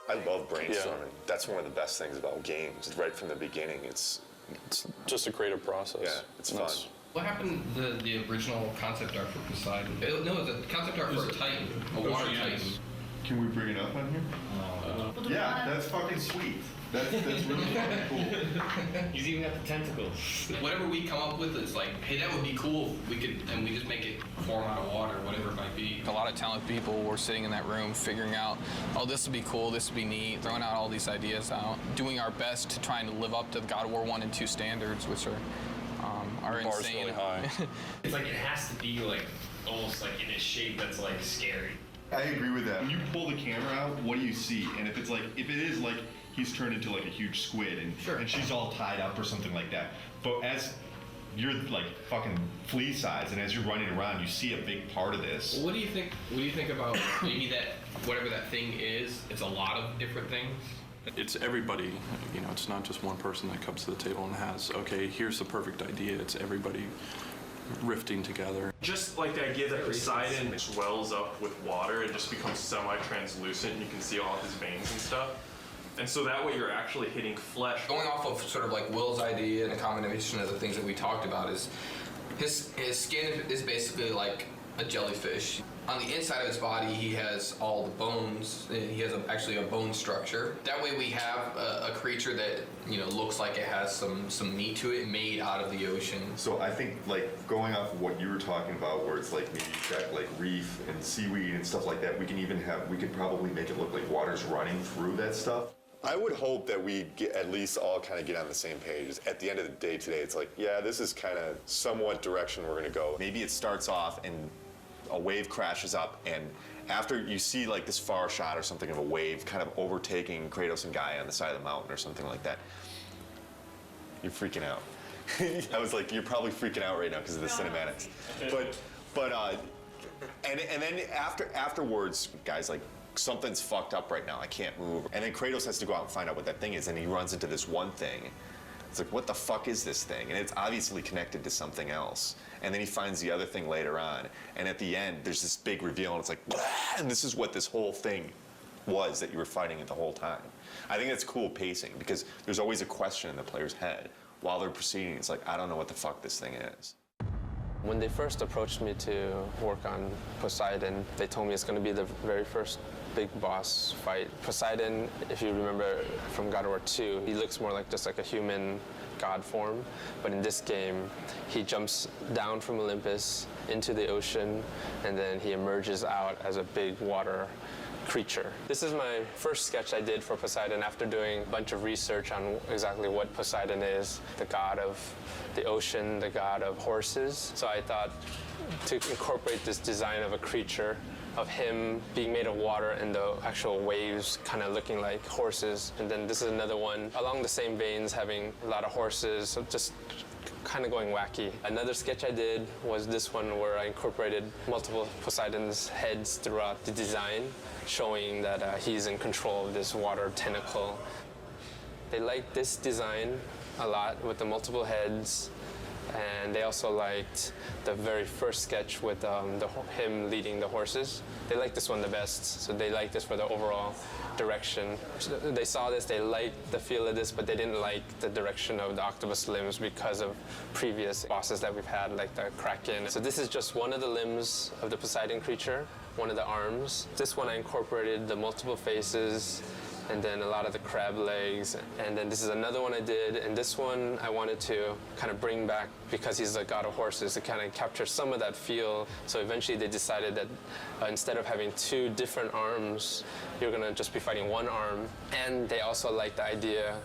I love brainstorming. Yeah. That's one of the best things about games. Right from the beginning, it's just a creative process. Yeah, it's fun. What happened to the original concept art for Poseidon? No, the concept art for a Titan, a water Titan. Can we bring it up on here? Yeah, that's fucking sweet. That's really fucking cool. He's even got the tentacles. Whatever we come up with, it's like, hey, that would be cool if we could, and we just make it form out of water, whatever it might be. A lot of talented people were sitting in that room figuring out, oh, this would be cool, this would be neat, throwing out all these ideas out, doing our best to trying to live up to the God of War 1 and 2 standards, which are insane. Really high. It's like it has to be like almost like in a shape that's like scary. I agree with that. When you pull the camera out, what do you see? And if it is like he's turned into like a huge squid and she's all tied up or something like that. But as you're like fucking flea size and as you're running around, you see a big part of this. Well, what do you think about maybe that whatever that thing is? It's a lot of different things. It's everybody, it's not just one person that comes to the table and has, okay, here's the perfect idea. It's everybody rifting together. Just like the idea that Poseidon swells up with water and just becomes semi-translucent and you can see all his veins and stuff. And so that way you're actually hitting flesh. Going off of sort of like Will's idea and a combination of the things that we talked about is his skin is basically like a jellyfish. On the inside of his body, he has all the bones. He has actually a bone structure. That way we have a creature that, looks like it has some meat to it, made out of the ocean. So I think like going off of what you were talking about, where it's like maybe you've got like reef and seaweed and stuff like that, we could probably make it look like water's running through that stuff. I would hope that we at least all kind of get on the same page. At the end of the day today, it's like, yeah, this is kind of somewhat direction we're going to go. Maybe it starts off and a wave crashes up, and after you see like this far shot or something of a wave kind of overtaking Kratos and Gaia on the side of the mountain or something like that, you're freaking out. I was like, you're probably freaking out right now because of the cinematics. And then afterwards, guys, like, something's fucked up right now, I can't move. And then Kratos has to go out and find out what that thing is, and he runs into this one thing. It's like, what the fuck is this thing? And it's obviously connected to something else. And then he finds the other thing later on. And at the end, there's this big reveal, and it's like, blah, and this is what this whole thing was that you were fighting it the whole time. I think that's cool pacing, because there's always a question in the player's head while they're proceeding. It's like, I don't know what the fuck this thing is. When they first approached me to work on Poseidon, they told me it's going to be the very first big boss fight. Poseidon, if you remember from God of War 2, he looks more like just like a human god form. But in this game, he jumps down from Olympus into the ocean, and then he emerges out as a big water creature. This is my first sketch I did for Poseidon after doing a bunch of research on exactly what Poseidon is, the god of the ocean, the god of horses. So I thought to incorporate this design of a creature, of him being made of water and the actual waves kind of looking like horses. And then this is another one along the same veins, having a lot of horses, so just kind of going wacky. Another sketch I did was this one where I incorporated multiple Poseidon's heads throughout the design, showing that he's in control of this water tentacle. They liked this design a lot with the multiple heads, and they also liked the very first sketch with him leading the horses. They liked this one the best, so they liked this for the overall direction. They saw this, they liked the feel of this, but they didn't like the direction of the octopus limbs because of previous bosses that we've had, like the Kraken. So this is just one of the limbs of the Poseidon creature, one of the arms. This one I incorporated the multiple faces, and then a lot of the crab legs. And then this is another one I did, and this one I wanted to kind of bring back, because he's a god of horses, to kind of capture some of that feel. So eventually they decided that instead of having two different arms, you're gonna just be fighting one arm. And they also liked the idea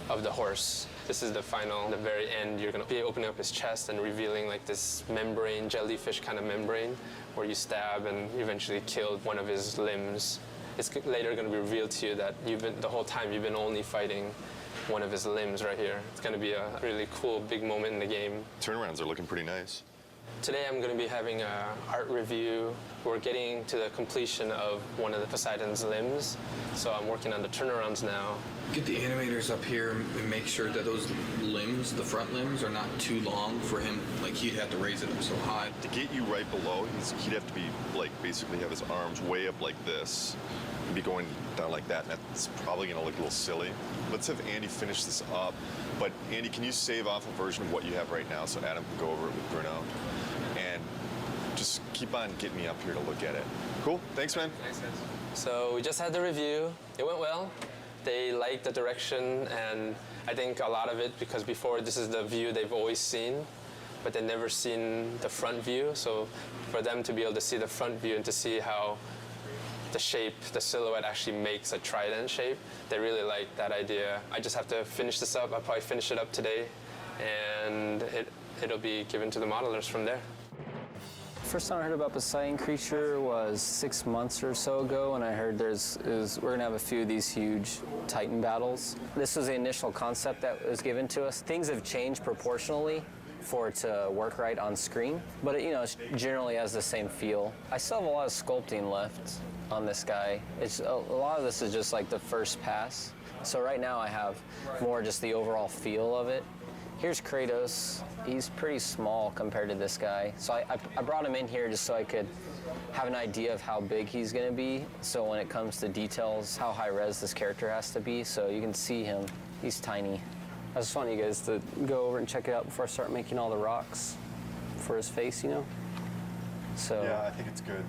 of the horse. This is the final, the very end, you're gonna be opening up his chest and revealing like this membrane, jellyfish kind of membrane, where you stab and eventually kill one of his limbs. It's later going to be revealed to you that the whole time you've been only fighting one of his limbs right here. It's going to be a really cool, big moment in the game. Turnarounds are looking pretty nice. Today I'm going to be having an art review. We're getting to the completion of one of the Poseidon's limbs, so I'm working on the turnarounds now. Get the animators up here and make sure that those limbs, the front limbs, are not too long for him. Like, he'd have to raise it up so high. To get you right below, he'd have to be like basically have his arms way up like this and be going down like that, and that's probably gonna look a little silly. Let's have Andy finish this up. But Andy, can you save off a version of what you have right now so Adam can go over it with Bruno? And just keep on getting me up here to look at it. Cool, thanks man. Thanks guys. So we just had the review. It went well. They liked the direction, and I think a lot of it because before this is the view they've always seen, but they've never seen the front view. So for them to be able to see the front view and to see how the shape, the silhouette actually makes a trident shape, they really like that idea. I just have to finish this up. I'll probably finish it up today, and it'll be given to the modelers from there. First time I heard about Poseidon creature was 6 months or so ago, and I heard we're gonna have a few of these huge Titan battles. This was the initial concept that was given to us. Things have changed proportionally for it to work right on screen, but it generally has the same feel. I still have a lot of sculpting left on this guy. It's a lot of this is just like the first pass. So right now I have more just the overall feel of it. Here's Kratos. He's pretty small compared to this guy. So I brought him in here just so I could have an idea of how big he's gonna be. So when it comes to details, how high res this character has to be. So you can see him, he's tiny. I just want you guys to go over and check it out before I start making all the rocks for his face, So Yeah, I think it's good.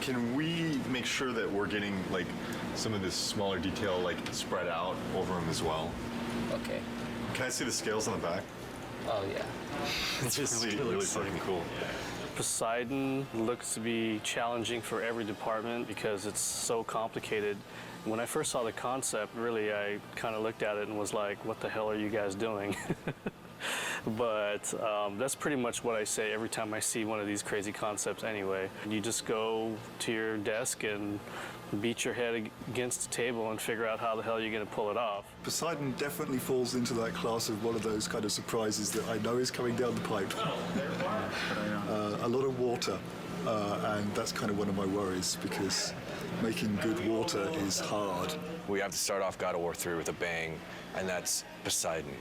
Can we make sure that we're getting like some of this smaller detail like spread out over him as well? Okay. Can I see the scales on the back? Oh yeah. It's really fucking cool. Poseidon looks to be challenging for every department because it's so complicated. When I first saw the concept, really, I kind of looked at it and was like, what the hell are you guys doing? But that's pretty much what I say every time I see one of these crazy concepts anyway. You just go to your desk and beat your head against the table and figure out how the hell you're going to pull it off. Poseidon definitely falls into that class of one of those kind of surprises that I know is coming down the pipe. A lot of water, and that's kind of one of my worries because making good water is hard. We have to start off God of War 3 with a bang, and that's Poseidon.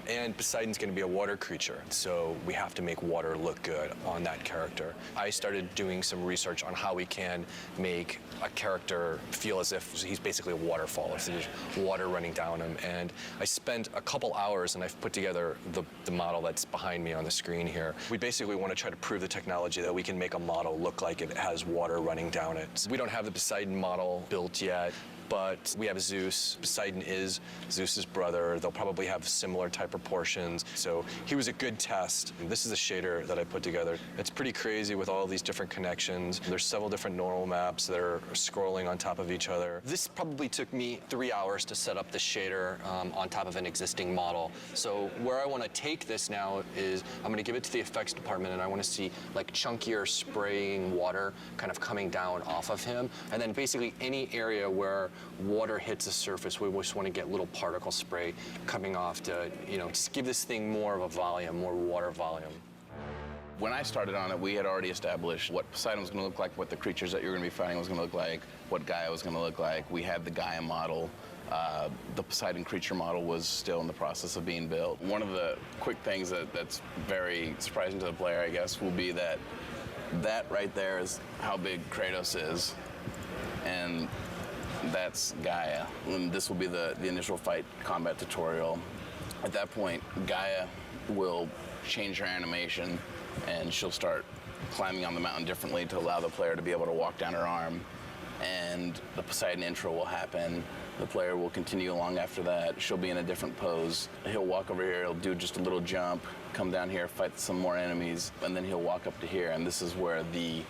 And Poseidon's going to be a water creature, so we have to make water look good on that character. I started doing some research on how we can make a character feel as if he's basically a waterfall, if there's water running down him. And I spent a couple hours and I've put together the model that's behind me on the screen here. We basically want to try to prove the technology that we can make a model look like it has water running down it. So we don't have the Poseidon model built yet, but we have Zeus. Poseidon is Zeus's brother. They'll probably have similar type proportions. So he was a good test. This is a shader that I put together. It's pretty crazy with all these different connections. There's several different neural maps that are scrolling on top of each other. This probably took me 3 hours to set up the shader on top of an existing model. So where I want to take this now is I'm going to give it to the effects department, and I want to see like chunkier spraying water kind of coming down off of him. And then basically any area where water hits the surface, we just want to get little particle spray coming off to, just give this thing more of a volume, more water volume. When I started on it, we had already established what Poseidon was going to look like, what the creatures that you're going to be fighting was going to look like, what Gaia was going to look like. We had the Gaia model. The Poseidon creature model was still in the process of being built. One of the quick things that's very surprising to the player, I guess, will be that right there is how big Kratos is. And that's Gaia. And this will be the initial fight combat tutorial. At that point, Gaia will change her animation and she'll start climbing on the mountain differently to allow the player to be able to walk down her arm. And the Poseidon intro will happen. The player will continue along after that. She'll be in a different pose. He'll walk over here, he'll do just a little jump, come down here, fight some more enemies, and then he'll walk up to here, and this is where the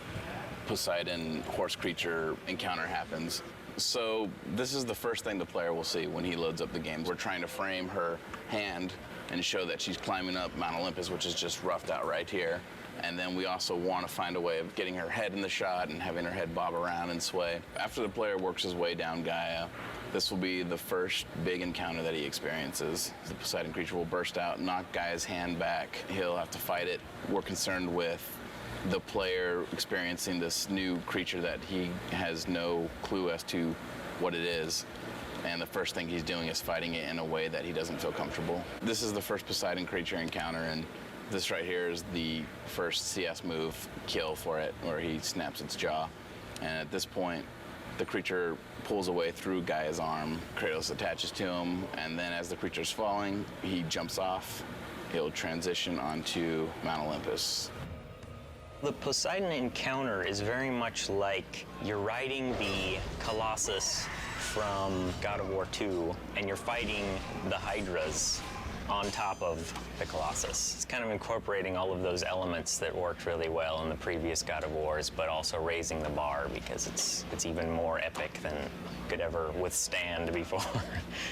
Poseidon horse creature encounter happens. So this is the first thing the player will see when he loads up the game. We're trying to frame her hand and show that she's climbing up Mount Olympus, which is just roughed out right here. And then we also want to find a way of getting her head in the shot and having her head bob around and sway. After the player works his way down Gaia, This will be the first big encounter that he experiences. The Poseidon creature will burst out, knock Gaia's hand back. He'll have to fight it. We're concerned with the player experiencing this new creature that he has no clue as to what it is. And the first thing he's doing is fighting it in a way that he doesn't feel comfortable. This is the first Poseidon creature encounter, and this right here is the first CS move kill for it, where he snaps its jaw. And at this point, the creature pulls away through Gaia's arm. Kratos attaches to him, and then as the creature's falling, he jumps off. He'll transition onto Mount Olympus. The Poseidon encounter is very much like you're riding the Colossus from God of War 2, and you're fighting the Hydras on top of the Colossus. It's kind of incorporating all of those elements that worked really well in the previous God of Wars, but also raising the bar because it's even more epic than could ever withstand before.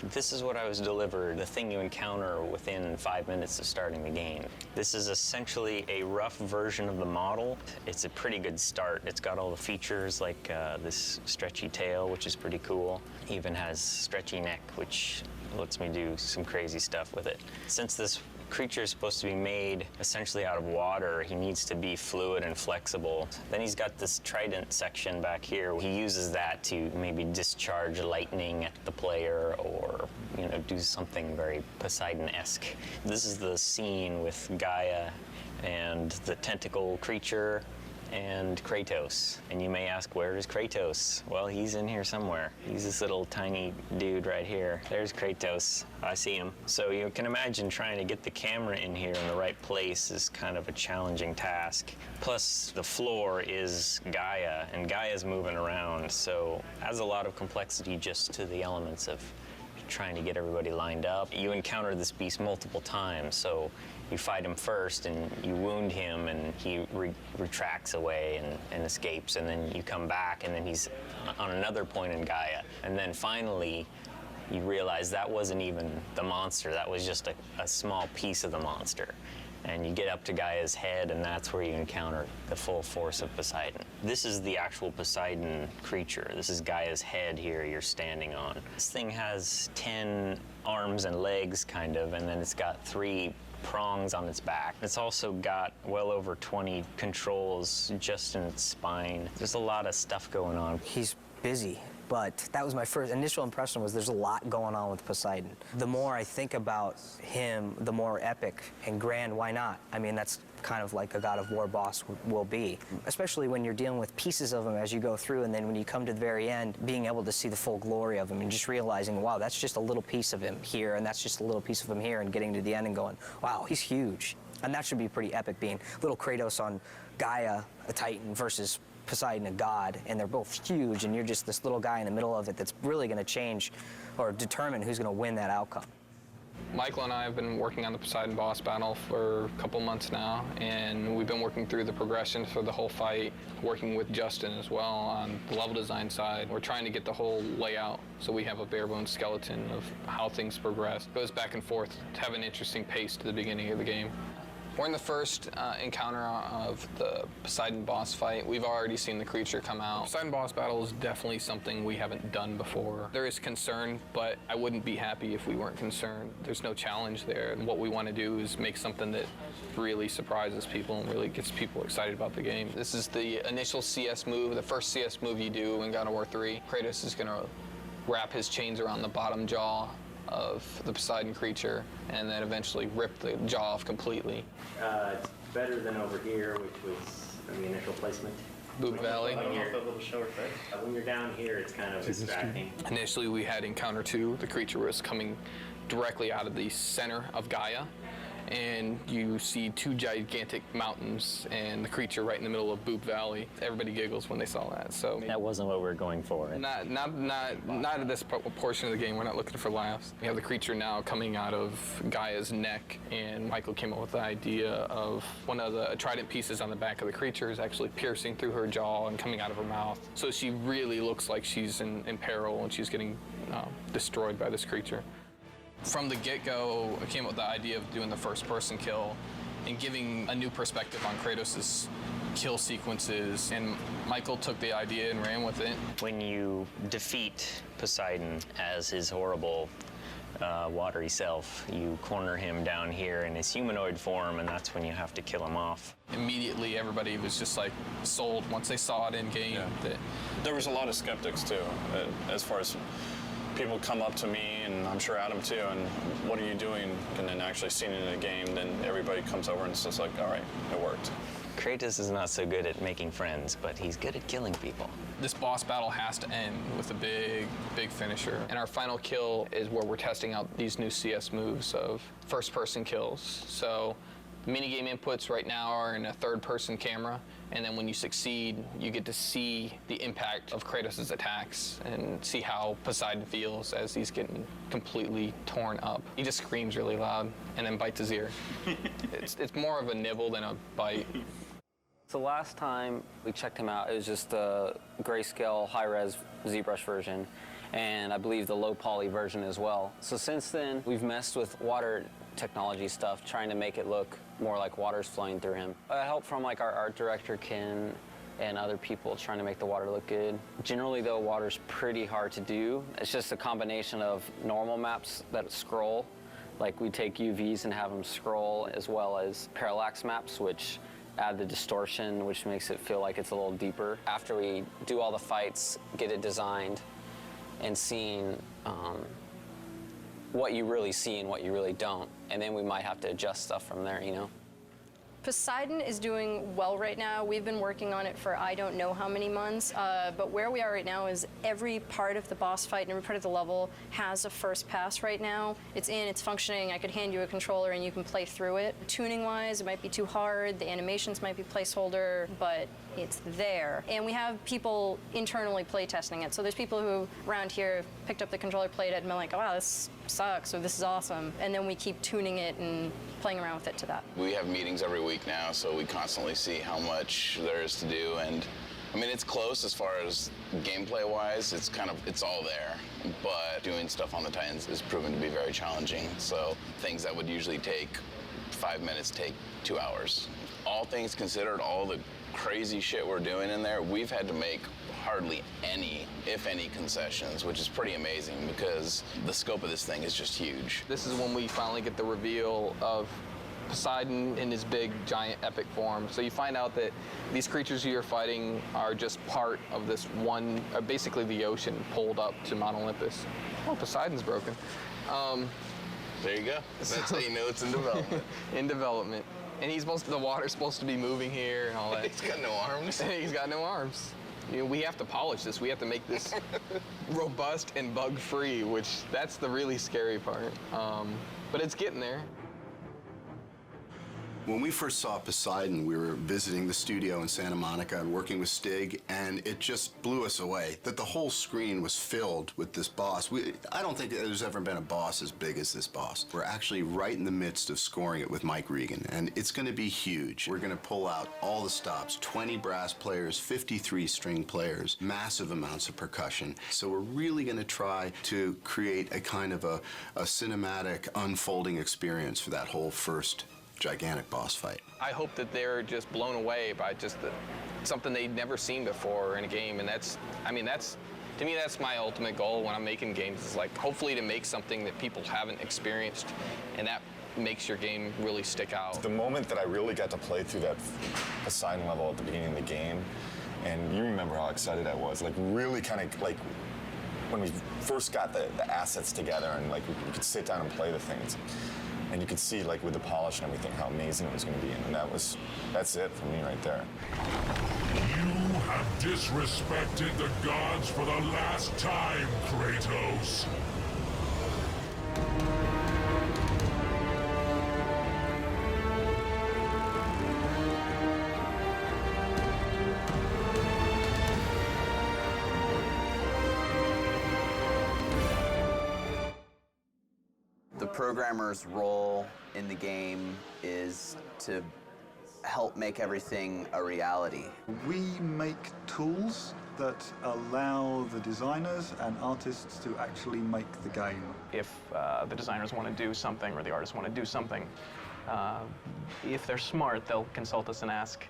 This is what I was delivered, the thing you encounter within 5 minutes of starting the game. This is essentially a rough version of the model. It's a pretty good start. It's got all the features like this stretchy tail, which is pretty cool. Even has stretchy neck, which lets me do some crazy stuff with it. Since this creature is supposed to be made essentially out of water, he needs to be fluid and flexible. Then he's got this trident section back here. He uses that to maybe discharge lightning at the player or, do something very Poseidon-esque. This is the scene with Gaia and the tentacle creature and Kratos. And you may ask, where is Kratos? Well, he's in here somewhere. He's this little tiny dude right here. There's Kratos. I see him. So you can imagine trying to get the camera in here in the right place is kind of a challenging task. Plus, the floor is Gaia, and Gaia's moving around, so adds a lot of complexity just to the elements of trying to get everybody lined up. You encounter this beast multiple times, so you fight him first and you wound him and he retracts away and escapes, and then you come back and then he's on another point in Gaia. And then finally, you realize that wasn't even the monster, that was just a small piece of the monster. And you get up to Gaia's head, and that's where you encounter the full force of Poseidon. This is the actual Poseidon creature. This is Gaia's head here you're standing on. This thing has 10 arms and legs, kind of, and then it's got 3 prongs on its back. It's also got well over 20 controls just in its spine. There's a lot of stuff going on. He's busy. But that was my first initial impression, was there's a lot going on with Poseidon. The more I think about him, the more epic and grand, why not? I mean, that's kind of like a God of War boss will be. Especially when you're dealing with pieces of him as you go through, and then when you come to the very end, being able to see the full glory of him and just realizing, wow, that's just a little piece of him here, and that's just a little piece of him here, and getting to the end and going, wow, he's huge. And that should be pretty epic, being little Kratos on Gaia, a Titan, versus Poseidon, a god, and they're both huge, and you're just this little guy in the middle of it that's really going to change or determine who's going to win that outcome. Michael and I have been working on the Poseidon boss battle for a couple months now, and we've been working through the progression for the whole fight, working with Justin as well on the level design side. We're trying to get the whole layout so we have a bare bones skeleton of how things progress. It goes back and forth to have an interesting pace to the beginning of the game. We're in the first encounter of the Poseidon boss fight. We've already seen the creature come out. Poseidon boss battle is definitely something we haven't done before. There is concern, but I wouldn't be happy if we weren't concerned. There's no challenge there. And what we want to do is make something that really surprises people and really gets people excited about the game. This is the initial CS move, the first CS move you do in God of War 3. Kratos is going to wrap his chains around the bottom jaw of the Poseidon creature, and then eventually rip the jaw off completely. It's better than over here, which was the initial placement. Boob Valley. When you're down here, it's kind of distracting. Initially, we had Encounter 2. The creature was coming directly out of the center of Gaia, and you see 2 gigantic mountains and the creature right in the middle of Boob Valley. Everybody giggles when they saw that. So that wasn't what we were going for. Not at this portion of the game. We're not looking for laughs. We have the creature now coming out of Gaia's neck, and Michael came up with the idea of one of the trident pieces on the back of the creature is actually piercing through her jaw and coming out of her mouth. So she really looks like she's in peril and she's getting destroyed by this creature. From the get-go, I came up with the idea of doing the first-person kill and giving a new perspective on Kratos' kill sequences, and Michael took the idea and ran with it. When you defeat Poseidon as his horrible watery self, you corner him down here in his humanoid form, and that's when you have to kill him off. Immediately, everybody was just like sold once they saw it in game. That There was a lot of skeptics too, as far as people come up to me, and I'm sure Adam too, and what are you doing? And then actually seeing it in a game, then everybody comes over and it's just like, all right, it worked. Kratos is not so good at making friends, but he's good at killing people. this boss battle has to end with a big, big finisher. And our final kill is where we're testing out these new CS moves of first-person kills. So minigame inputs right now are in a third-person camera, and then when you succeed, you get to see the impact of Kratos' attacks and see how Poseidon feels as he's getting completely torn up. He just screams really loud and then bites his ear. It's more of a nibble than a bite. So last time we checked him out, it was just the grayscale high-res ZBrush version, and I believe the low poly version as well. So since then, we've messed with water technology stuff, trying to make it look more like water's flowing through him. Help from like our art director, Ken, and other people trying to make the water look good. Generally though, water's pretty hard to do. It's just a combination of normal maps that scroll, like we take UVs and have them scroll, as well as parallax maps, which add the distortion, which makes it feel like it's a little deeper. After we do all the fights, get it designed, and seeing what you really see and what you really don't. And then we might have to adjust stuff from there, you know? Poseidon is doing well right now. We've been working on it for I don't know how many months, but where we are right now is every part of the boss fight and every part of the level has a first pass right now. It's in, it's functioning. I could hand you a controller and you can play through it. Tuning-wise, it might be too hard. The animations might be placeholder, but it's there. And we have people internally play testing it. So there's people who around here have picked up the controller, played it, and been like, oh, wow, this sucks, or this is awesome. And then we keep tuning it and playing around with it to that. We have meetings every week now, so we constantly see how much there is to do. And I mean, it's close as far as gameplay-wise. It's all there. But doing stuff on the Titans is proven to be very challenging. So things that would usually take 5 minutes take 2 hours. All things considered, all the crazy shit we're doing in there, we've had to make hardly any, if any, concessions, which is pretty amazing because the scope of this thing is just huge. This is when we finally get the reveal of Poseidon in his big, giant, epic form. So you find out that these creatures you're fighting are just part of this one, basically the ocean pulled up to Mount Olympus. Oh, Poseidon's broken. There you go. That's how you know it's in development. In development. And the water's supposed to be moving here and all that. He's got no arms. He's got no arms. You know, we have to polish this. We have to make this robust and bug-free, which that's the really scary part. But it's getting there. When we first saw Poseidon, we were visiting the studio in Santa Monica and working with Stig, and it just blew us away that the whole screen was filled with this boss. I don't think there's ever been a boss as big as this boss. We're actually right in the midst of scoring it with Mike Regan, and it's going to be huge. We're going to pull out all the stops, 20 brass players, 53 string players, massive amounts of percussion. So we're really going to try to create a kind of a cinematic unfolding experience for that whole first gigantic boss fight. I hope that they're just blown away by just something they'd never seen before in a game, and to me, that's my ultimate goal when I'm making games, is like hopefully to make something that people haven't experienced, and that makes your game really stick out. The moment that I really got to play through that Poseidon level at the beginning of the game, and you remember how excited I was, like really kind of like when we first got the assets together and like we could sit down and play the things. And you could see, like, with the polish and everything, how amazing it was going to be. And that's it for me right there. You have disrespected the gods for the last time, Kratos. The programmer's role in the game is to help make everything a reality. We make tools that allow the designers and artists to actually make the game. If the designers want to do something or the artists want to do something, if they're smart, they'll consult us and ask,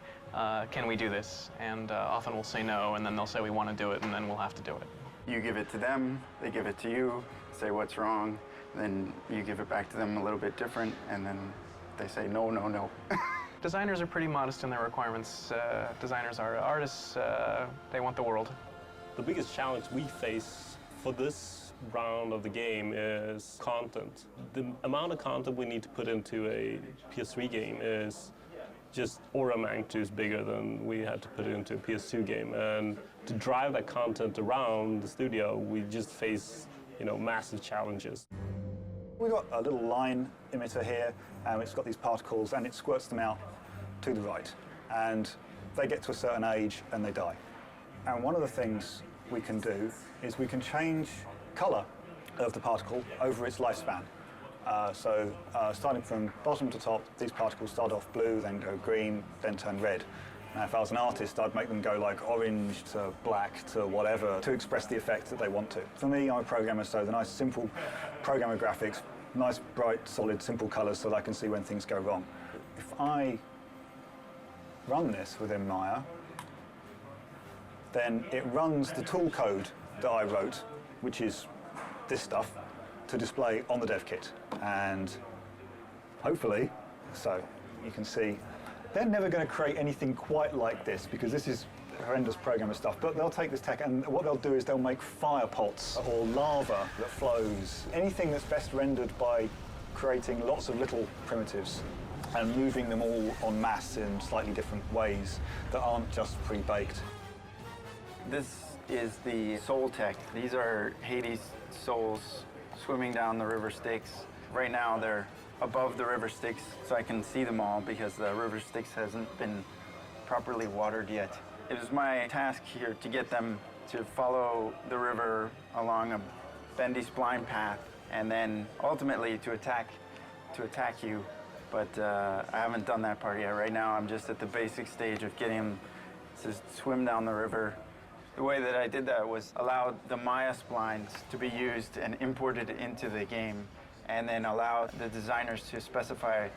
can we do this? And often we'll say no, and then they'll say we want to do it, and then we'll have to do it. You give it to them, they give it to you, say what's wrong, then you give it back to them a little bit different, and then they say no, no, no. Designers are pretty modest in their requirements. Designers are artists. They want the world. The biggest challenge we face for this round of the game is content. The amount of content we need to put into a PS3 game is just order of magnitude bigger than we had to put into a PS2 game. And to drive that content around the studio, we just face, massive challenges. We've got a little line emitter here, and it's got these particles, and it squirts them out to the right. And they get to a certain age, and they die. And one of the things we can do is we can change color of the particle over its lifespan. Starting from bottom to top, these particles start off blue, then go green, then turn red. Now, if I was an artist, I'd make them go like orange to black to whatever to express the effect that they want to. For me, I'm a programmer, so the nice, simple programmer graphics, nice, bright, solid, simple colors so that I can see when things go wrong. If I run this within Maya, then it runs the tool code that I wrote, which is this stuff, to display on the dev kit. And hopefully, so you can see, they're never going to create anything quite like this because this is horrendous programmer stuff, but they'll take this tech and what they'll do is they'll make fire pots or lava that flows. Anything that's best rendered by creating lots of little primitives and moving them all en masse in slightly different ways that aren't just pre-baked. This is the soul tech. These are Hades souls swimming down the river Styx. Right now they're above the river Styx, so I can see them all because the river Styx hasn't been properly watered yet. It is my task here to get them to follow the river along a bendy spline path and then ultimately to attack you. But I haven't done that part yet. Right now I'm just at the basic stage of getting them to swim down the river. The way that I did that was allow the Maya splines to be used and imported into the game, and then allow the designers to specify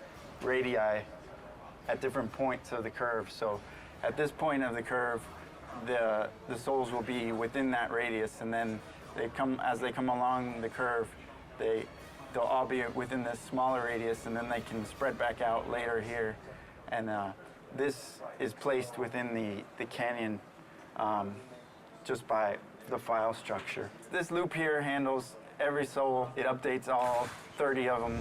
radii at different points of the curve. So at this point of the curve, the souls will be within that radius, and then as they come along the curve, they'll all be within this smaller radius, and then they can spread back out later here. And this is placed within the canyon just by the file structure. This loop here handles every soul. It updates all 30 of them.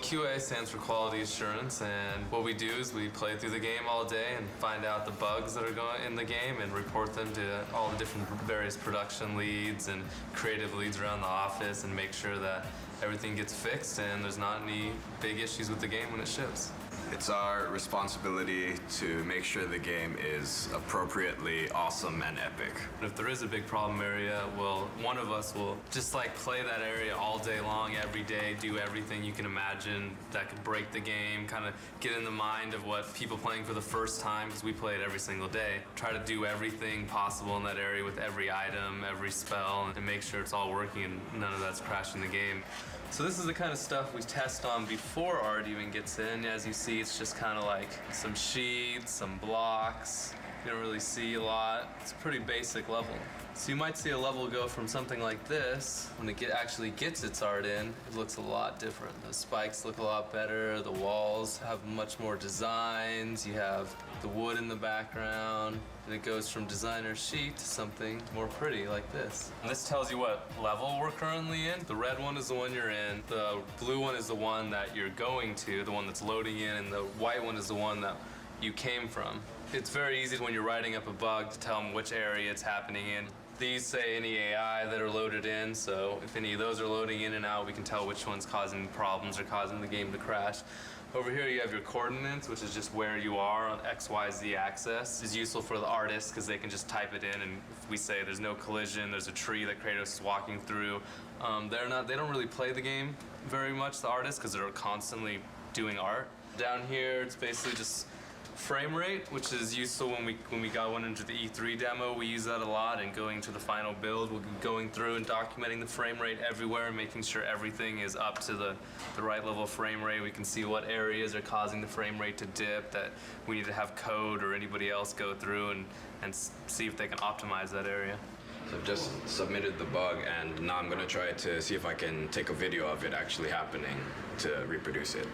QA stands for quality assurance, and what we do is we play through the game all day and find out the bugs that are going in the game and report them to all the different various production leads and creative leads around the office and make sure that everything gets fixed and there's not any big issues with the game when it ships. It's our responsibility to make sure the game is appropriately awesome and epic. If there is a big problem area, well, one of us will just play that area all day long, every day, do everything you can imagine that could break the game, kind of get in the mind of what people playing for the first time, because we play it every single day. Try to do everything possible in that area with every item, every spell, and make sure it's all working and none of that's crashing the game. So this is the kind of stuff we test on before art even gets in. As you see, it's just kind of like some sheets, some blocks. You don't really see a lot. It's a pretty basic level. So you might see a level go from something like this, when it actually gets its art in, it looks a lot different. The spikes look a lot better, the walls have much more designs, you have the wood in the background, and it goes from designer sheet to something more pretty like this. And this tells you what level we're currently in. The red one is the one you're in, the blue one is the one that you're going to, the one that's loading in, and the white one is the one that you came from. It's very easy when you're writing up a bug to tell them which area it's happening in. These say any AI that are loaded in, so if any of those are loading in and out, we can tell which one's causing problems or causing the game to crash. Over here you have your coordinates, which is just where you are on XYZ axis. It's useful for the artists because they can just type it in, and if we say there's no collision, there's a tree that Kratos is walking through. They don't really play the game very much, the artists, because they're constantly doing art. Down here, it's basically just frame rate, which is useful when we got one into the E3 demo. We use that a lot, and going to the final build, we'll be going through and documenting the frame rate everywhere, and making sure everything is up to the right level of frame rate. We can see what areas are causing the frame rate to dip that we need to have code or anybody else go through and see if they can optimize that area. So I've just submitted the bug, and now I'm gonna try to see if I can take a video of it actually happening to reproduce it.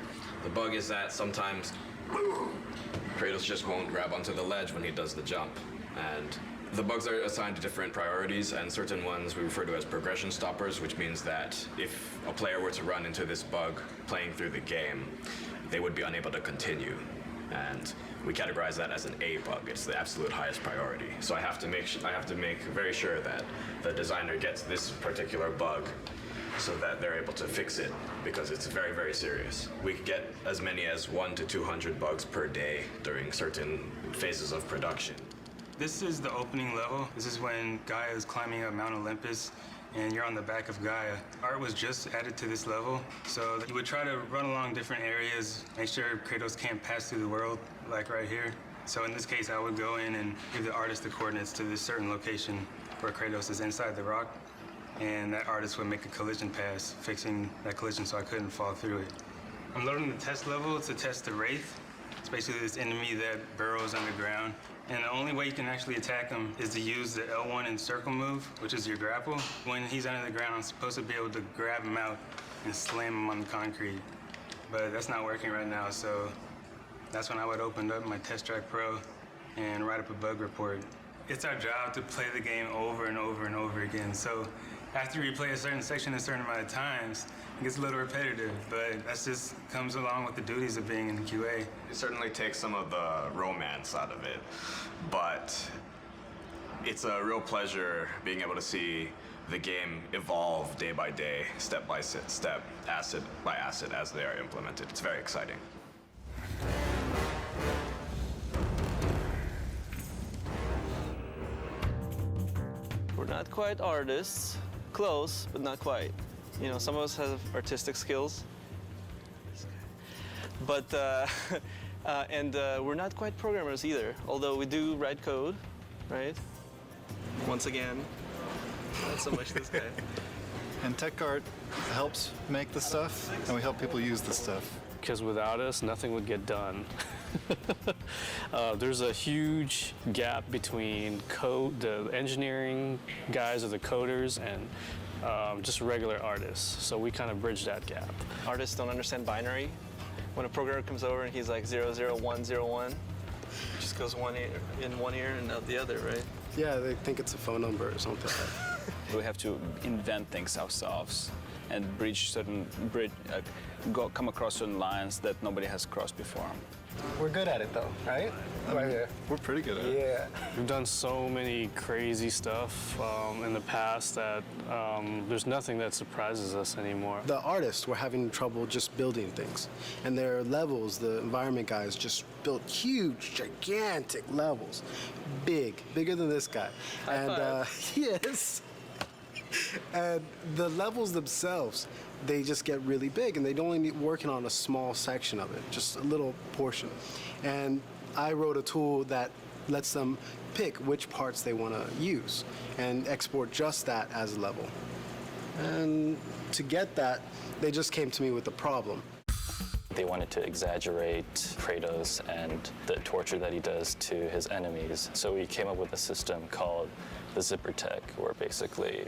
The bug is that sometimes Kratos just won't grab onto the ledge when he does the jump. And the bugs are assigned to different priorities, and certain ones we refer to as progression stoppers, which means that if a player were to run into this bug playing through the game, they would be unable to continue. And we categorize that as an A bug. It's the absolute highest priority. So I have to make very sure that the designer gets this particular bug so that they're able to fix it, because it's very, very serious. We could get as many as 100 to 200 bugs per day during certain phases of production. This is the opening level. This is when Gaia is climbing up Mount Olympus and you're on the back of Gaia. Art was just added to this level, so you would try to run along different areas, make sure Kratos can't pass through the world, like right here. So in this case, I would go in and give the artist the coordinates to this certain location where Kratos is inside the rock, and that artist would make a collision pass, fixing that collision so I couldn't fall through it. I'm loading the test level to test the Wraith. It's basically this enemy that burrows underground. And the only way you can actually attack him is to use the L1 and circle move, which is your grapple. When he's under the ground, I'm supposed to be able to grab him out and slam him on the concrete. But that's not working right now, so that's when I would open up my Test Track Pro and write up a bug report. It's our job to play the game over and over and over again. So after you play a certain section a certain amount of times, it gets a little repetitive, but that just comes along with the duties of being in the QA. It certainly takes some of the romance out of it, but it's a real pleasure being able to see the game evolve day by day, step by step, asset by asset as they are implemented. It's very exciting. We're not quite artists. Close, but not quite. You know, some of us have artistic skills. But, we're not quite programmers either, although we do write code, right? Once again, not so much this guy. And tech art helps make the stuff, and we help people use the stuff. Because without us, nothing would get done. There's a huge gap between the engineering guys or the coders and just regular artists. So we kind of bridge that gap. Artists don't understand binary. When a programmer comes over and he's like 00101, just goes one ear in one ear and out the other, right? Yeah, they think it's a phone number or something. We have to invent things ourselves and come across certain lines that nobody has crossed before. We're good at it though, right? Right here. We're pretty good at it. Yeah. We've done so many crazy stuff in the past that there's nothing that surprises us anymore. The artists were having trouble just building things. And their levels, the environment guys just built huge, gigantic levels. Bigger than this guy. Yes. And the levels themselves, they just get really big, and they'd only be working on a small section of it, just a little portion. And I wrote a tool that lets them pick which parts they want to use and export just that as a level. And to get that, they just came to me with a problem. They wanted to exaggerate Kratos and the torture that he does to his enemies. So we came up with a system called the zipper tech, where basically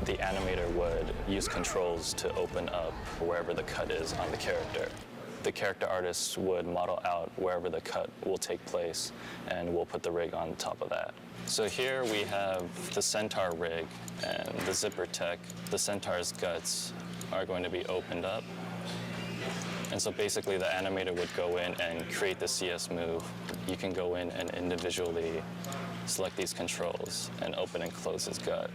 the animator would use controls to open up wherever the cut is on the character. The character artists would model out wherever the cut will take place, and we'll put the rig on top of that. So here we have the Centaur rig and the zipper tech. The Centaur's guts are going to be opened up. And so basically the animator would go in and create the CS move. You can go in and individually select these controls and open and close his gut.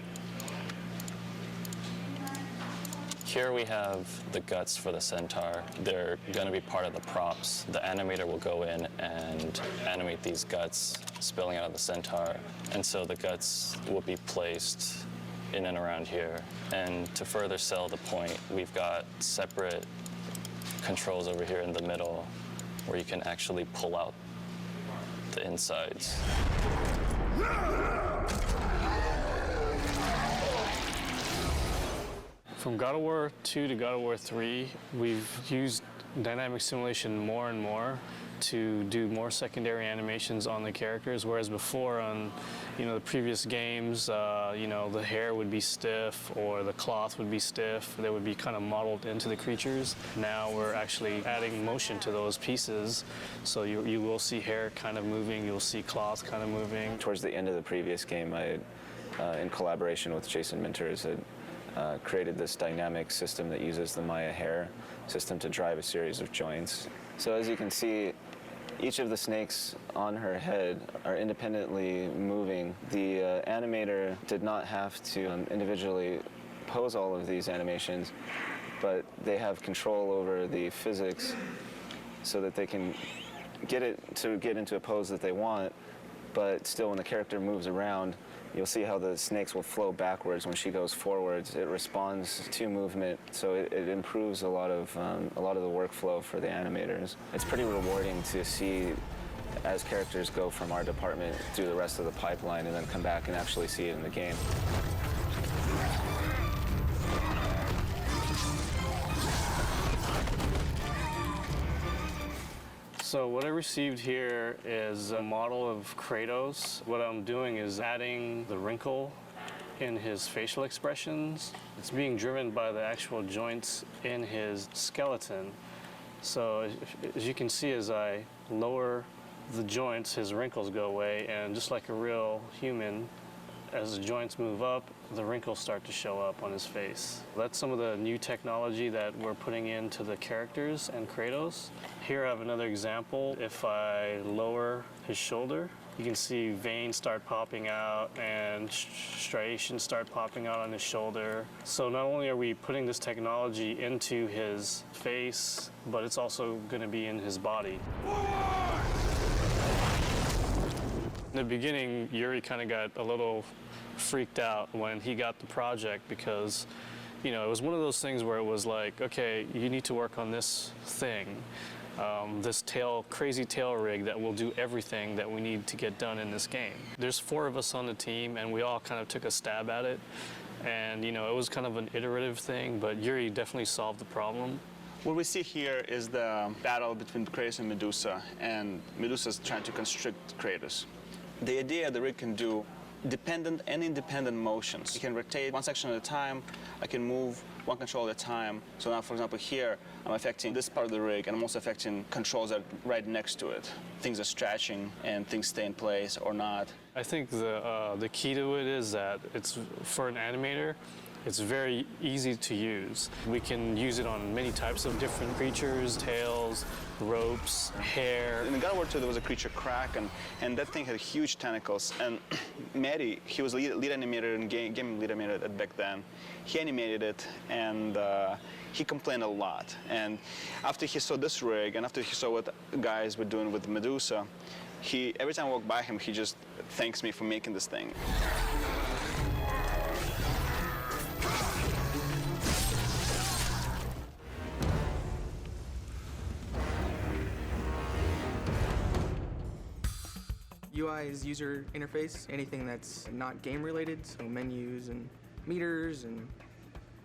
Here we have the guts for the Centaur. They're going to be part of the props. The animator will go in and animate these guts spilling out of the Centaur. And so the guts will be placed in and around here. And to further sell the point, we've got separate controls over here in the middle where you can actually pull out the insides. From God of War 2 to God of War 3, we've used dynamic simulation more and more to do more secondary animations on the characters, whereas before on the previous games, the hair would be stiff or the cloth would be stiff. They would be kind of modeled into the creatures. Now we're actually adding motion to those pieces, so you will see hair kind of moving, you'll see cloth kind of moving. Towards the end of the previous game, I, in collaboration with Jason Minters, had created this dynamic system that uses the Maya hair system to drive a series of joints. So as you can see, each of the snakes on her head are independently moving. The animator did not have to into pose all of these animations, but they have control over the physics so that they can get it to get into a pose that they want, but still when the character moves around, you'll see how the snakes will flow backwards when she goes forwards. It responds to movement, so it improves a lot of the workflow for the animators. It's pretty rewarding to see as characters go from our department through the rest of the pipeline and then come back and actually see it in the game. So what I received here is a model of Kratos. What I'm doing is adding the wrinkle in his facial expressions. It's being driven by the actual joints in his skeleton. So as you can see, as I lower the joints, his wrinkles go away, and just like a real human, as the joints move up, the wrinkles start to show up on his face. That's some of the new technology that we're putting into the characters and Kratos. Here I have another example. If I lower his shoulder, you can see veins start popping out and striations start popping out on his shoulder. So not only are we putting this technology into his face, but it's also going to be in his body. In the beginning, Yuri kind of got a little freaked out when he got the project because, it was one of those things where it was like, okay, you need to work on this thing, this crazy tail rig that will do everything that we need to get done in this game. There's 4 of us on the team, and we all kind of took a stab at it. And, it was kind of an iterative thing, but Yuri definitely solved the problem. What we see here is the battle between Kratos and Medusa's trying to constrict Kratos. The idea the rig can do dependent and independent motions. You can rotate one section at a time. I can move one control at a time. So now, for example, here, I'm affecting this part of the rig, and I'm also affecting controls that are right next to it. Things are stretching, and things stay in place or not. I think the key to it is that it's, for an animator, it's very easy to use. We can use it on many types of different creatures, tails, ropes, hair. In God of War 2, there was a creature Kraken, and that thing had huge tentacles. And Matty, he was lead animator and game lead animator back then. He animated it, and he complained a lot. And after he saw this rig, and after he saw what guys were doing with Medusa, every time I walk by him, he just thanks me for making this thing. UI is user interface, anything that's not game related, so menus and meters and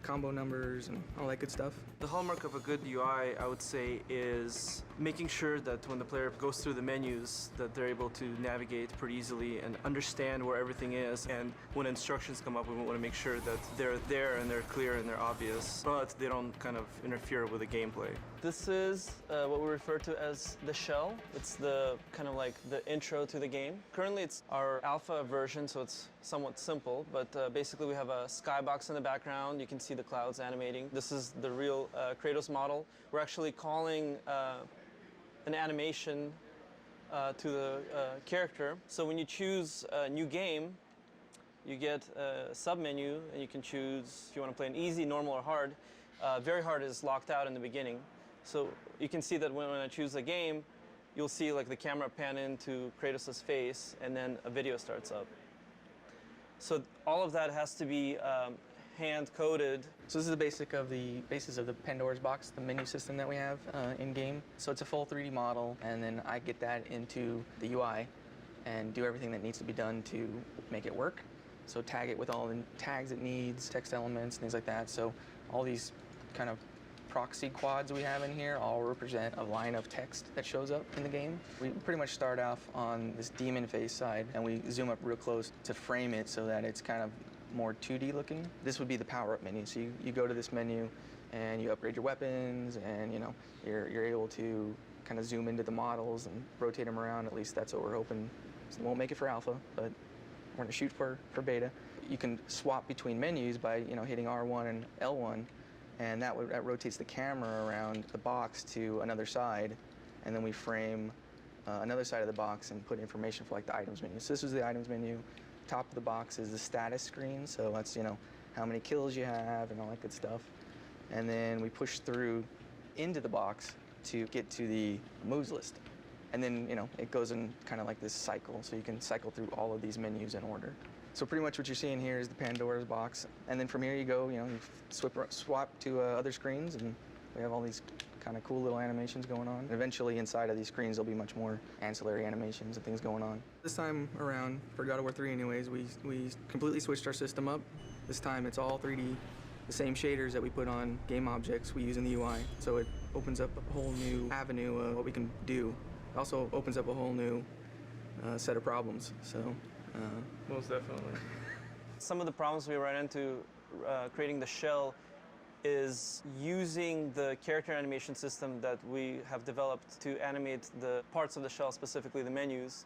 combo numbers and all that good stuff. The hallmark of a good UI, I would say, is making sure that when the player goes through the menus, that they're able to navigate pretty easily and understand where everything is. And when instructions come up, we want to make sure that they're there and they're clear and they're obvious, but they don't kind of interfere with the gameplay. This is what we refer to as the shell. It's the kind of like the intro to the game. Currently, it's our alpha version, so it's somewhat simple, but basically we have a skybox in the background. You can see the clouds animating. This is the real Kratos model. We're actually calling an animation to the character. So when you choose a new game, you get a sub-menu, and you can choose if you want to play an easy, normal, or hard. Very hard is locked out in the beginning. So you can see that when I choose a game, you'll see like the camera pan into Kratos' face, and then a video starts up. So all of that has to be hand-coded. So this is the basis of the Pandora's box, the menu system that we have in-game. So it's a full 3D model, and then I get that into the UI. and do everything that needs to be done to make it work. So tag it with all the tags it needs, text elements, things like that. So all these kind of proxy quads we have in here all represent a line of text that shows up in the game. We pretty much start off on this demon face side, and we zoom up real close to frame it so that it's kind of more 2D looking. This would be the power-up menu. So you go to this menu and you upgrade your weapons, and you're able to kind of zoom into the models and rotate them around. At least that's what we're hoping. So we won't make it for alpha, but we're gonna shoot for beta. You can swap between menus by hitting R1 and L1, and that rotates the camera around the box to another side, and then we frame another side of the box and put information for like the items menu. So this is the items menu. Top of the box is the status screen, so that's how many kills you have and all that good stuff. And then we push through into the box to get to the moves list. And then it goes in kind of like this cycle, so you can cycle through all of these menus in order. So pretty much what you're seeing here is the Pandora's box, and then from here you go, you swap to other screens, and we have all these kind of cool little animations going on. And eventually inside of these screens there'll be much more ancillary animations and things going on. This time around, for God of War 3 anyways, we completely switched our system up. This time it's all 3D, the same shaders that we put on game objects we use in the UI, so it opens up a whole new avenue of what we can do. It also opens up a whole new set of problems, so. Most definitely. Some of the problems we ran into creating the shell is using the character animation system that we have developed to animate the parts of the shell, specifically the menus.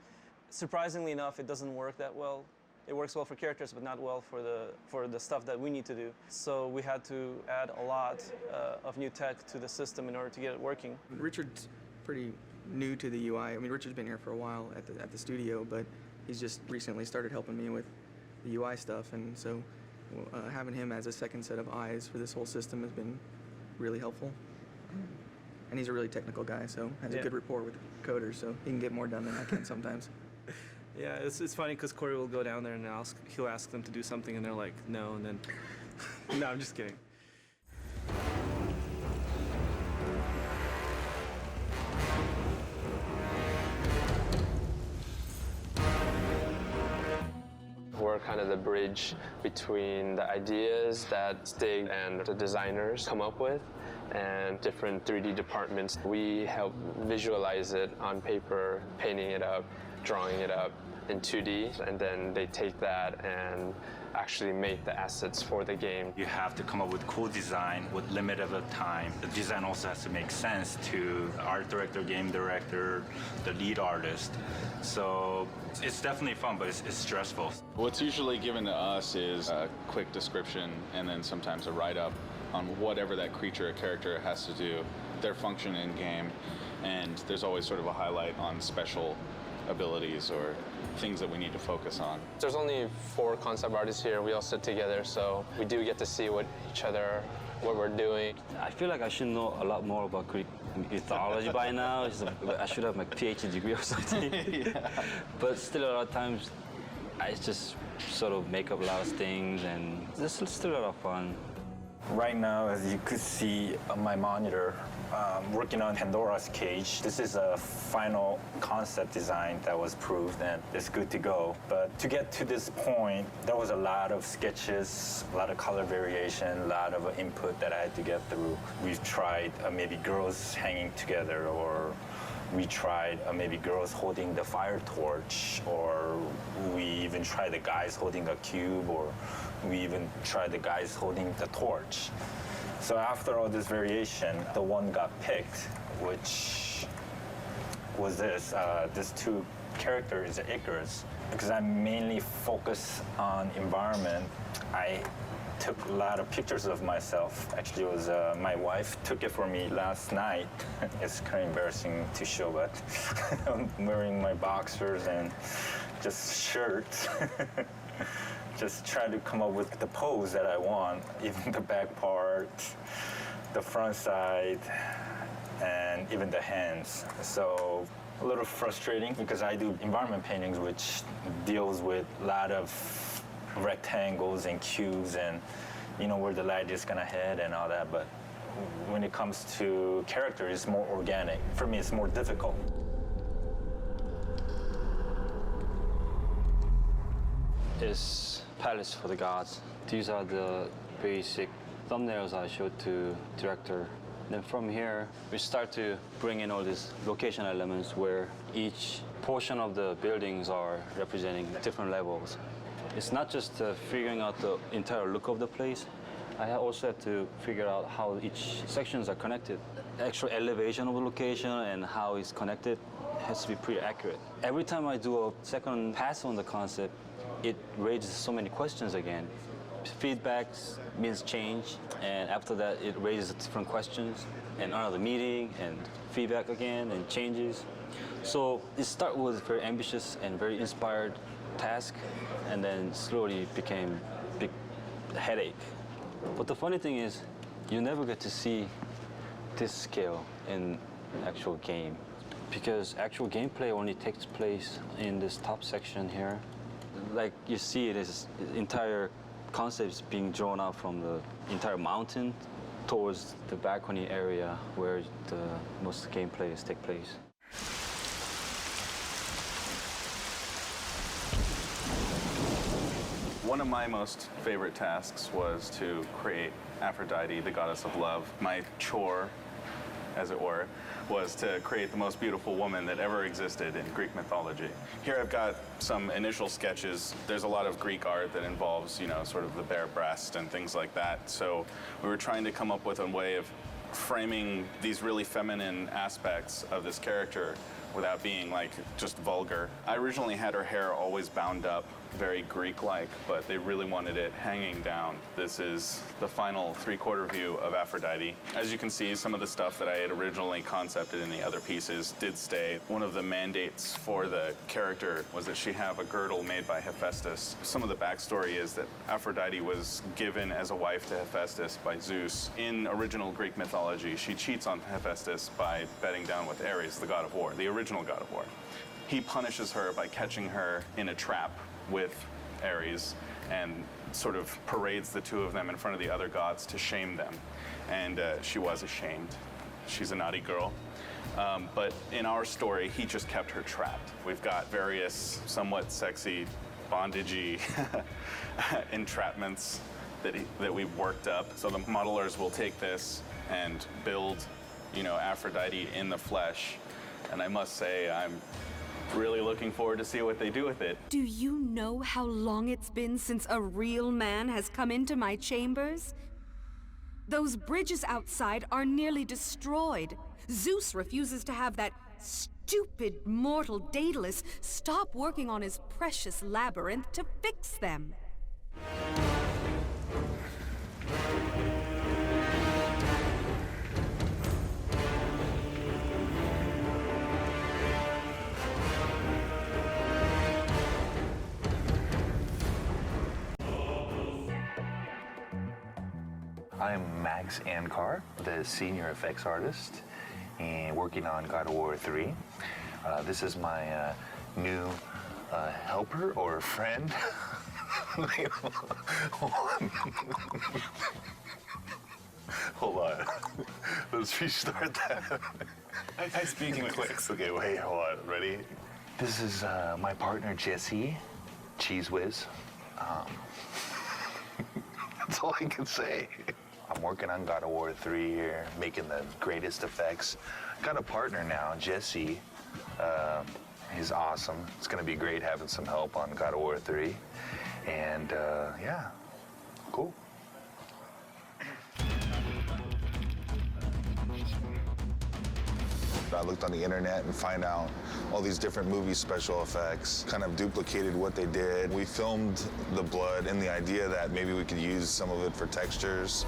Surprisingly enough, it doesn't work that well. It works well for characters, but not well for the stuff that we need to do. So we had to add a lot of new tech to the system in order to get it working. Richard's pretty new to the UI. I mean, Richard's been here for a while at the studio, but he's just recently started helping me with the UI stuff, and so having him as a second set of eyes for this whole system has been really helpful. And he's a really technical guy, so has a good rapport with coders, so he can get more done than I can sometimes. Yeah, it's funny because Corey will go down there and he'll ask them to do something, and they're like, no, and then, no, I'm just kidding. We're kind of the bridge between the ideas that Stig and the designers come up with and different 3D departments. We help visualize it on paper, painting it up, drawing it up in 2D, and then they take that and actually make the assets for the game. You have to come up with cool design with limited time. The design also has to make sense to the art director, game director, the lead artist. So it's definitely fun, but it's stressful. What's usually given to us is a quick description and then sometimes a write-up on whatever that creature or character has to do, their function in game, and there's always sort of a highlight on special abilities or things that we need to focus on. There's only 4 concept artists here. We all sit together, so we do get to see what we're doing. I feel like I should know a lot more about Greek mythology by now. I should have my PhD degree or something. But still, a lot of times, I just sort of make up a lot of things, and it's still a lot of fun. Right now, as you could see on my monitor, working on Pandora's Cage. This is a final concept design that was proved, and it's good to go. But to get to this point, there was a lot of sketches, a lot of color variation, a lot of input that I had to get through. We've tried maybe girls hanging together, or we tried maybe girls holding the fire torch, or we even tried the guys holding a cube, or we even tried the guys holding the torch. So after all this variation, the one got picked, which was this 2 characters, Icarus. Because I mainly focus on environment, I took a lot of pictures of myself. Actually, it was my wife took it for me last night. It's kind of embarrassing to show, but I'm wearing my boxers and just shirts. Just try to come up with the pose that I want, even the back part, the front side, and even the hands. So a little frustrating because I do environment paintings, which deals with a lot of rectangles and cubes and where the light is gonna head and all that. But when it comes to character, it's more organic. For me, it's more difficult. is palace for the gods. These are the basic thumbnails I showed to director. Then from here, we start to bring in all these location elements where each portion of the buildings are representing different levels. It's not just figuring out the entire look of the place. I also have to figure out how each sections are connected. The actual elevation of the location and how it's connected has to be pretty accurate. Every time I do a second pass on the concept, it raises so many questions again. Feedback means change, and after that, it raises different questions, and another meeting, and feedback again, and changes. So it started with a very ambitious and very inspired task, and then slowly became a big headache. But the funny thing is, you never get to see this scale in actual game, because actual gameplay only takes place in this top section here. Like you see, it is entire concepts being drawn out from the entire mountain towards the balcony area where the most gameplays take place. One of my most favorite tasks was to create Aphrodite, the goddess of love. My chore, as it were, was to create the most beautiful woman that ever existed in Greek mythology. Here I've got some initial sketches. There's a lot of Greek art that involves, sort of the bare breast and things like that. So we were trying to come up with a way of framing these really feminine aspects of this character without being just vulgar. I originally had her hair always bound up, very Greek-like, but they really wanted it hanging down. This is the final three-quarter view of Aphrodite. As you can see, some of the stuff that I had originally concepted in the other pieces did stay. One of the mandates for the character was that she have a girdle made by Hephaestus. Some of the backstory is that Aphrodite was given as a wife to Hephaestus by Zeus. In original Greek mythology, she cheats on Hephaestus by bedding down with Ares, the god of war, the original god of war. He punishes her by catching her in a trap with Ares and sort of parades the two of them in front of the other gods to shame them. And she was ashamed. She's a naughty girl. But in our story, he just kept her trapped. We've got various somewhat sexy, bondagey entrapments that we've worked up. So the modelers will take this and build, Aphrodite in the flesh. And I must say, I'm really looking forward to see what they do with it. Do you know how long it's been since a real man has come into my chambers? Those bridges outside are nearly destroyed. Zeus refuses to have that stupid mortal Daedalus stop working on his precious labyrinth to fix them. I'm Max Ankar, the senior effects artist, and working on God of War 3. This is my new helper or friend. Hold on. Let's restart that. I speak in clicks. Okay, wait, hold on. Ready? This is my partner, Jesse, Cheese Whiz. That's all I can say. I'm working on God of War 3 here, making the greatest effects. Got a partner now, Jesse. He's awesome. It's gonna be great having some help on God of War 3. And yeah, cool. I looked on the internet and find out all these different movie special effects, kind of duplicated what they did. We filmed the blood in the idea that maybe we could use some of it for textures.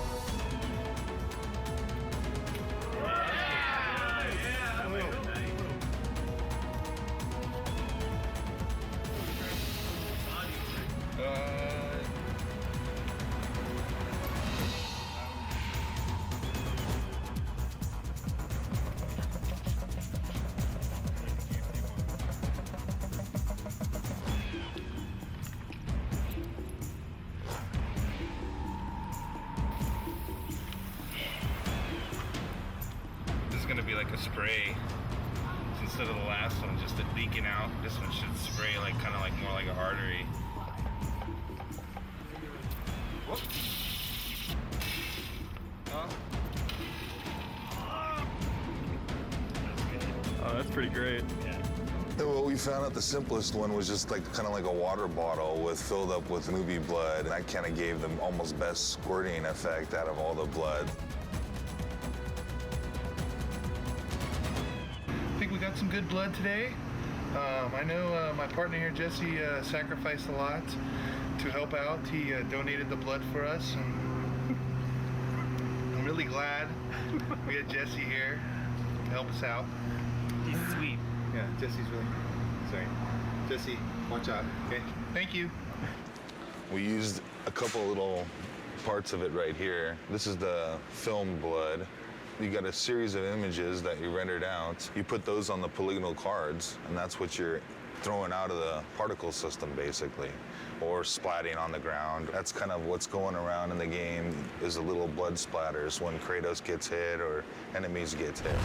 Gonna be like a spray instead of the last one just leaking out. This one should spray kind of more like an artery. pretty great. And what we found out the simplest one was just like kind of like a water bottle filled up with movie blood. And that kind of gave them almost best squirting effect out of all the blood. I think we got some good blood today. I know my partner here, Jesse, sacrificed a lot to help out. He donated the blood for us, and I'm really glad we had Jesse here to help us out. He's sweet. Yeah, Jesse's really sorry. Jesse, watch out. Okay, thank you. We used a couple little parts of it right here. This is the film blood. You got a series of images that you rendered out. You put those on the polygonal cards, and that's what you're throwing out of the particle system, basically, or splatting on the ground. That's kind of what's going around in the game, is the little blood splatters when Kratos gets hit or enemies get hit.